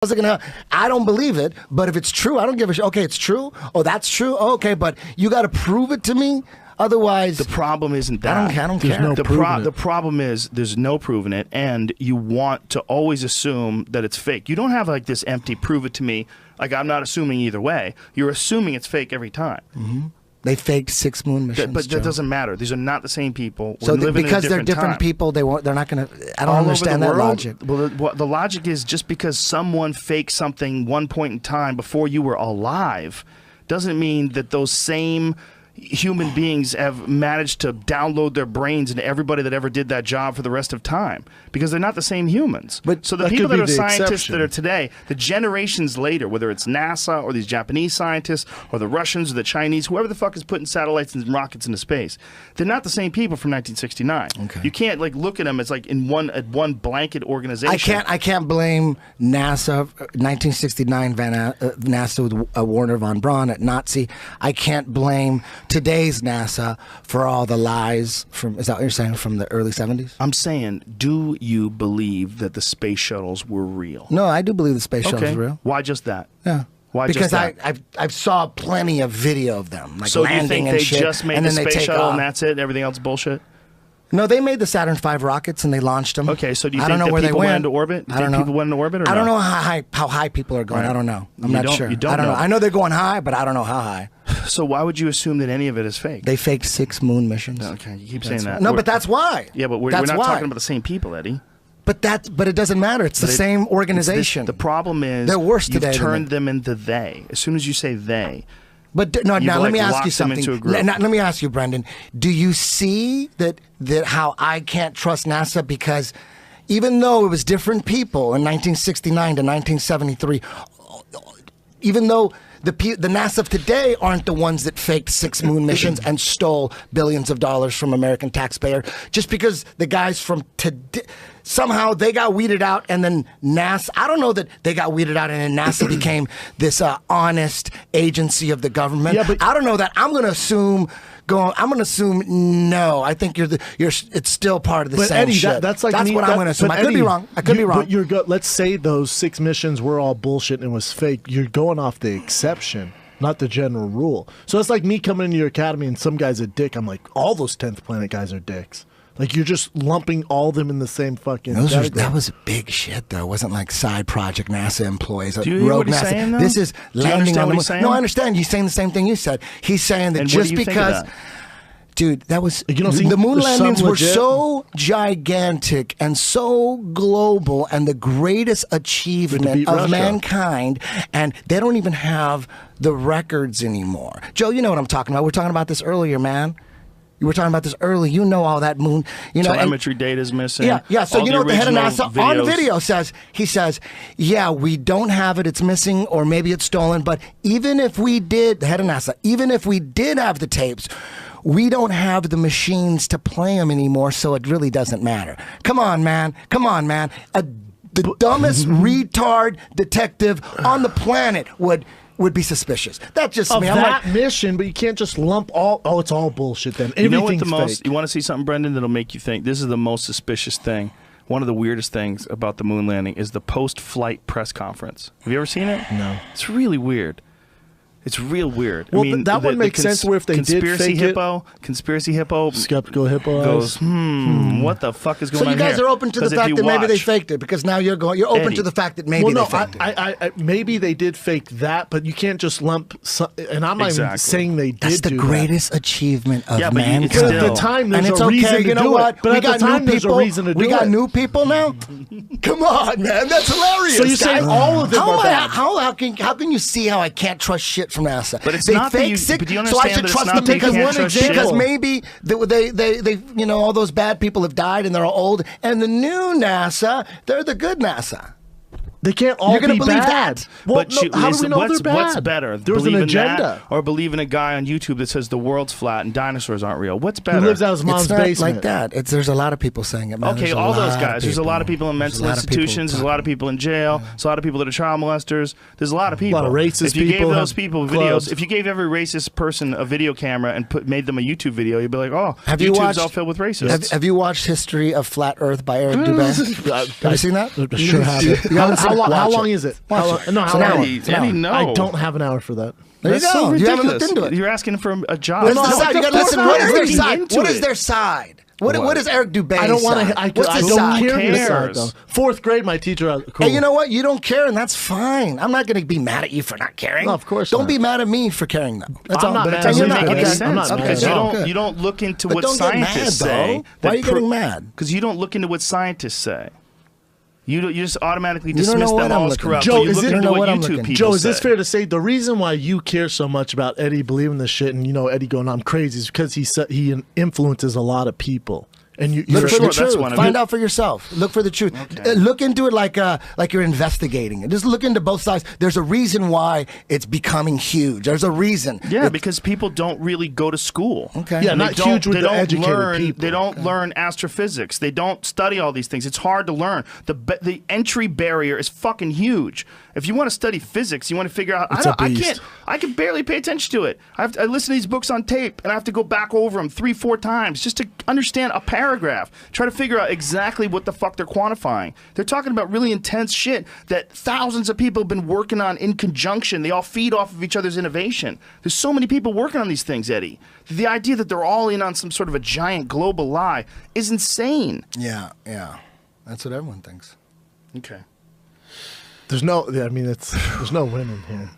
How's it gonna? I don't believe it, but if it's true, I don't give a shit. Okay, it's true. Oh, that's true. Oh, okay, but you got to prove it to me. Otherwise, the problem isn't that. I don't care. No the problem is there's no proving it, and you want to always assume that it's fake. You don't have like this empty prove it to me. Like I'm not assuming either way. You're assuming it's fake every time. Mm-hmm. They faked 6 moon missions, but that doesn't matter. These are not the same people. So because they're different people, they're not going to. I don't understand that logic. Well, the logic is just because someone faked something one point in time before you were alive, doesn't mean that those same human beings have managed to download their brains into everybody that ever did that job for the rest of time, because they're not the same humans. But so the people that are scientists that are today, the generations later, whether it's NASA or these Japanese scientists or the Russians or the Chinese, whoever the fuck is putting satellites and rockets into space, they're not the same people from 1969. Okay. You can't like look at them as like in one blanket organization. I can't blame NASA. 1969 NASA with Werner von Braun at Nazi. I can't blame today's NASA for all the lies from, is that what you're saying, from the early 70s? I'm saying, do you believe that the space shuttles were real? No, I do believe the space shuttles were real. Why just that? Yeah. Why because just that? I've saw plenty of video of them, like so landing do you think and they shit, just made and the then space they take shuttle off. and that's it? Everything else bullshit? No, they made the Saturn V rockets and they launched them. Okay, so do you I think don't know that where people they went went into orbit? I don't know. People went into orbit or I don't no? know how high people are going. Right. I don't know. I'm You not don't- sure. you don't I don't know. know. I know they're going high, but I don't know how high. So why would you assume that any of it is fake? They faked 6 moon missions. Okay, you keep saying that. No, but that's why. Yeah, but we're not talking about the same people, Eddie. But it doesn't matter. It's the same organization. The problem is they're worse today. You've than turned them into they. As soon as you say they. But now let me ask you something. Let me ask you, Brendan. Do you see that how I can't trust NASA? Because even though it was different people in 1969 to 1973, even though the NASA of today aren't the ones that faked 6 moon missions and stole billions of dollars from American taxpayer, just because the guys from today, somehow they got weeded out, and then NASA, I don't know that they got weeded out and then NASA became this honest agency of the government. Yeah, but I don't know that. I'm going to assume no. I think it's still part of the same Eddie, shit. That's like what I'm going to assume. I could be wrong. I could be wrong. But let's say those 6 missions were all bullshit and it was fake. You're going off the exception, not the general rule. So it's like me coming into your academy and some guy's a dick. I'm like, all those 10th Planet guys are dicks. Like, you're just lumping all of them in the same fucking that was big shit, though. It wasn't like side project NASA employees. Do you hear what he's NASA. saying, though? This is landing on the moon. No, I understand. He's saying the same thing you said. He's saying that just because... Dude, that was the moon landings were so gigantic and so global and the greatest achievement of mankind, and they don't even have the records anymore. Joe, you know what I'm talking about. We were talking about this earlier, man. You were talking about this earlier. You know all that moon. You know, telemetry data is missing. Yeah. So you know what the head of NASA on video says? He says, "Yeah, we don't have it. It's missing, or maybe it's stolen. But even if we did, the head of NASA, even if we did have the tapes, we don't have the machines to play them anymore. So it really doesn't matter. Come on, man. The dumbest retard detective on the planet would be suspicious. That's just of me. That mission, but you can't just lump all. Oh, it's all bullshit. Then you know what fake. You want to see something, Brendan, that'll make you think this is the most suspicious thing. One of the weirdest things about the moon landing is the post-flight press conference. Have you ever seen it? No. It's really weird. It's real weird. Well, I mean, that one makes sense where if they did fake Conspiracy Hippo Skeptical Hippo goes, what the fuck is going on here? So you guys are open to the fact that maybe they faked it, because now you're open to the fact that maybe they faked it. Maybe they did fake that, but you can't just lump, and I'm not even saying they did. That's the greatest achievement of mankind. But at the time, there's a reason to do it. You know what? But at the time, there's a reason to do it. We got new people now? Come on, man. That's hilarious. So you're saying all of them are bad? How can you see how I can't trust shit from NASA? But it's they not fake that you, but do you so I understand should that trust them because maybe they all those bad people have died and they're all old, and the new NASA, they're the good NASA. They can't all You're gonna be believe bad. That. Well, how do we know they're bad? What's better? There was an agenda. Or believe in a guy on YouTube that says the world's flat and dinosaurs aren't real? What's better? He lives out of his mom's basement. It's not like that. There's a lot of people saying it, man. Okay, all those guys. There's a lot of people in mental institutions. There's a lot of people in jail. There's a lot of people that are child molesters. There's a lot of people. A lot of racist people. If you gave those people videos, if you gave every racist person a video camera and made them a YouTube video, you'd be like, oh, YouTube's all filled with racists. Have you watched History of Flat Earth by Eric Dubé? Have you seen that? Sure have. You haven't How long is it? How long, no, It's how an long? hour. Eddie, It's an hour. Eddie, no. I don't have an hour for that. There you That's go. so You haven't ridiculous. looked into it. You're asking for a job. What's No, the what side? the You gotta fuck listen. am I What is their looking side? into What is it? their side? What is Eric Dubé's I don't want side? to. I What's his don't side? care Who his side cares? though. Fourth grade, my teacher. Cool. Hey, you know what? You don't care, and that's fine. I'm not going to be mad at you for not caring. No, of course Don't not. be mad at me for caring, though. That's I'm all. not But mad and at you're you. not. Make Okay. any Okay. I'm not sense mad because at you you. don't Good. you don't look into But what don't get mad, scientists though. say. Why are you getting mad? Because you don't look into what scientists say. You just automatically You don't dismiss know what them I'm all as looking corrupt. Joe, but you is look it- into You know what what I'm YouTube looking- people Joe, is this say. fair to say the reason why you care so much about Eddie believing this shit and Eddie going, I'm crazy, is because he influences a lot of people. And Look you're for sure the that's truth. one of Find it. out for yourself. Look for the truth. Okay. Look into it like you're investigating it. Just look into both sides. There's a reason why it's becoming huge. There's a reason. Yeah, because people don't really go to school. Okay. Yeah, And not huge with they the don't educated learn, people. They don't learn astrophysics. They don't study all these things. It's hard to learn. The entry barrier is fucking huge. If you want to study physics, you want to figure out. It's a beast. I can barely pay attention to it. I listen to these books on tape, and I have to go back over them 3-4 times just to understand a paragraph. Try to figure out exactly what the fuck they're quantifying. They're talking about really intense shit that thousands of people have been working on in conjunction. They all feed off of each other's innovation. There's so many people working on these things, Eddie. The idea that they're all in on some sort of a giant global lie is insane. Yeah. That's what everyone thinks. Okay. there's no winning here.